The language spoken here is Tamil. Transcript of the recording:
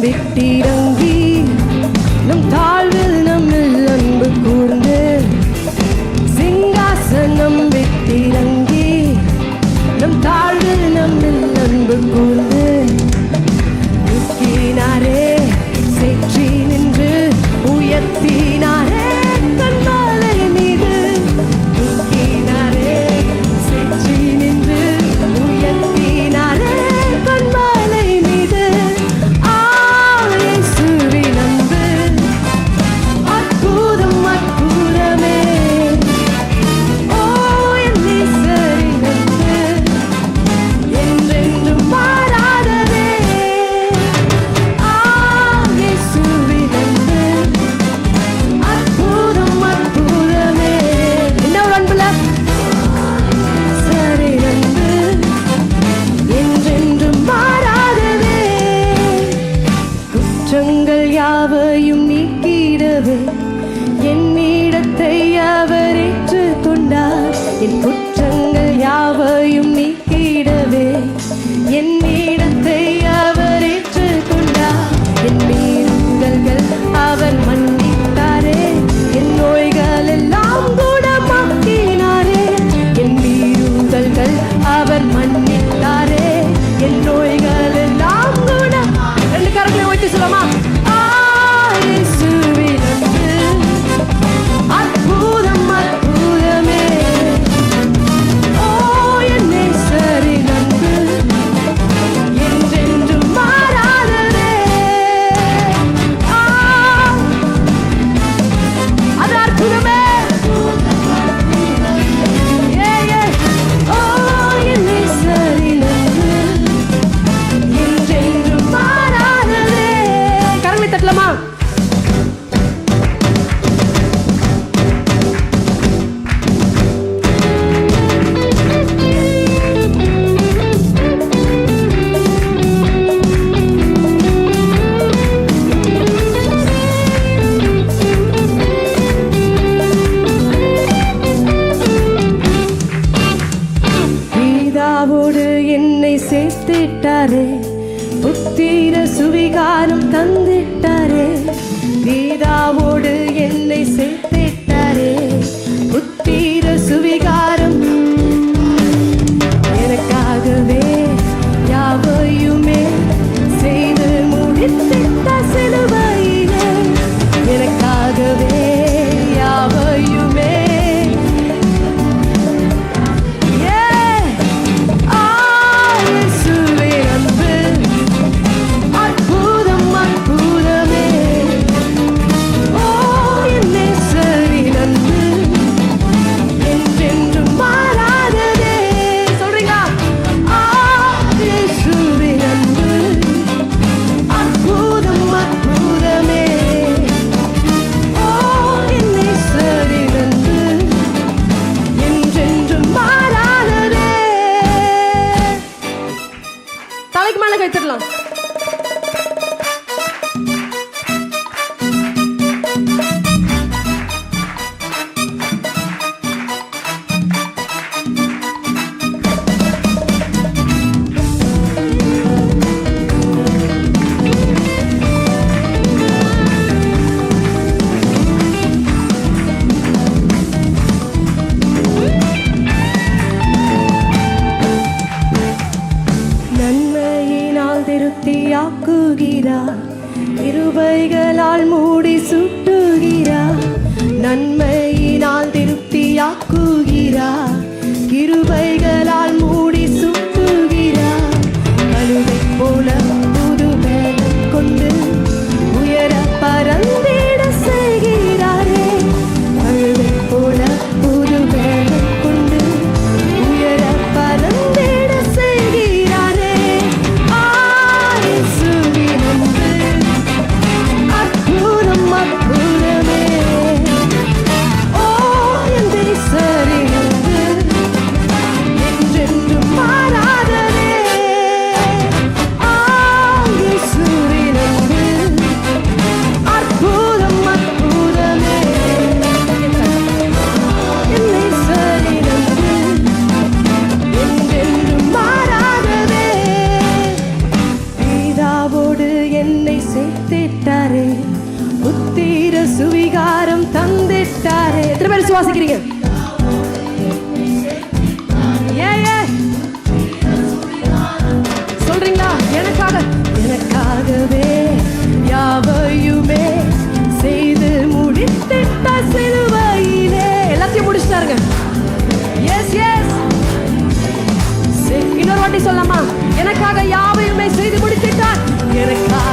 விட்டிறங்கி நம் தாழ்வில் நம்மில் அன்பு கூர்ந்து சிங்காசனம் விட்டிறங்கி நம் தாழ்வில் நம்மில் அன்பு கூர்ந்து தூக்கினாரே சேற்றி நின்று உயர்த்தினாரே கண்மாலை மீது தூக்கினாரே சேற்றி நின்று உயர்த்தினாரே கண்மாலை மீது இயேசுவின் அன்பு அற்புதம் அற்புதமே ஓ என் நேசரின் அன்பு என்றென்றும் மாறாததே இயேசுவின் அன்பு அற்புதம் அற்புதமே என்ன ஒரு அன்புல சரி அன்பு என்றென்றும் மாறாததே குற்றங்கள் யாவையும் நீக்கிடவே என்னிடத்தை அவர் ஏற்றுக்கொண்டார் என் குற்றங்கள் யாவையும் நீக்கிடவே என்னிடத்தை அவர் ஏற்றுக்கொண்டார் என் மீறுதல்கள் அவர் மன்னித்தாரே என் நோய்கள் எல்லாம் குணமாக்கினாரே என் மீறுதல்கள் அவர் மன்னித்தாரே என் நோய்கள் எல்லாம் குணம் ரெண்டு கரங்களை வைத்து சொல்லமா இயேசுவின் அன்பு அற்புதம் அற்புதமே ஓ என் நேசரின் அன்பு என்றென்றும் மாறாததே அது அற்புதமே ஓ என் நேசரின் அன்பு என்றென்றும் மாறாததே கரங்களை தட்டலாமா பிதாவோடு என்னை சேர்த்திட்டாரே புத்திர சுவிகாரம் தந்திட்டாரே பிதாவோடு என்னை சேர்த்திட்டாரே புத்திர சுவிகாரம் எனக்காகவே யாவையுமே செய்து முடித்திட்ட சிலுவையிலே எனக்காகவே யாவையுமே இயேசுவின் அன்பு அற்புதம் அற்புதமே ஓ என் நேசரின் அன்பு என்றென்றும் மாறாததே சொல்றீங்க இயேசுவின் அன்பு அற்புதம் அற்புதமே ஓ என் நேசரின் அன்பு என்றென்றும் மாறாததே தலைக்கு மேல கைத்தரலாம் நன்மையினால் திருப்தியாக்குகிறார் கிருபைகளால் மூடி சுட்டுகிறார் நன்மையினால் திருப்தியாக்குகிறார் கிருபைகளால் மூடி சுட்டுகிறார் கழுதை போல புது வேகம் கொண்டு உயர பறந்திட செய்கிறாரே கழுதை போல புது வேகம் கொண்டு உயர பறந்திட செய்கிறாரே இயேசுவின் அன்பு அற்புதம் அற்புதமே ஓ என் நேசரின் அன்பு என்றென்றும் மாறாததே இயேசுவின் அன்பு அற்புதம் அற்புதமே என் நேசரின் அன்பு என்றென்றும் மாறாததே பிதாவோடு என்னை வைத்திட்டாரே, புத்திர சுவிகாரம் தந்திட்டாரே. எத்தனை பேர் சுவாசிக்கிறீங்க? சொல்றீங்களா? எனக்காகவே யாவையுமே செய்து முடித்திட்ட சிலுவையிலே. எல்லாத்தையும் முடிச்சிட்டாருங்க. S S. இன்னொரு வாட்டி சொல்லலாமா? எனக்காக யாவையுமே செய்து முடித்திட்டார். எனக்காக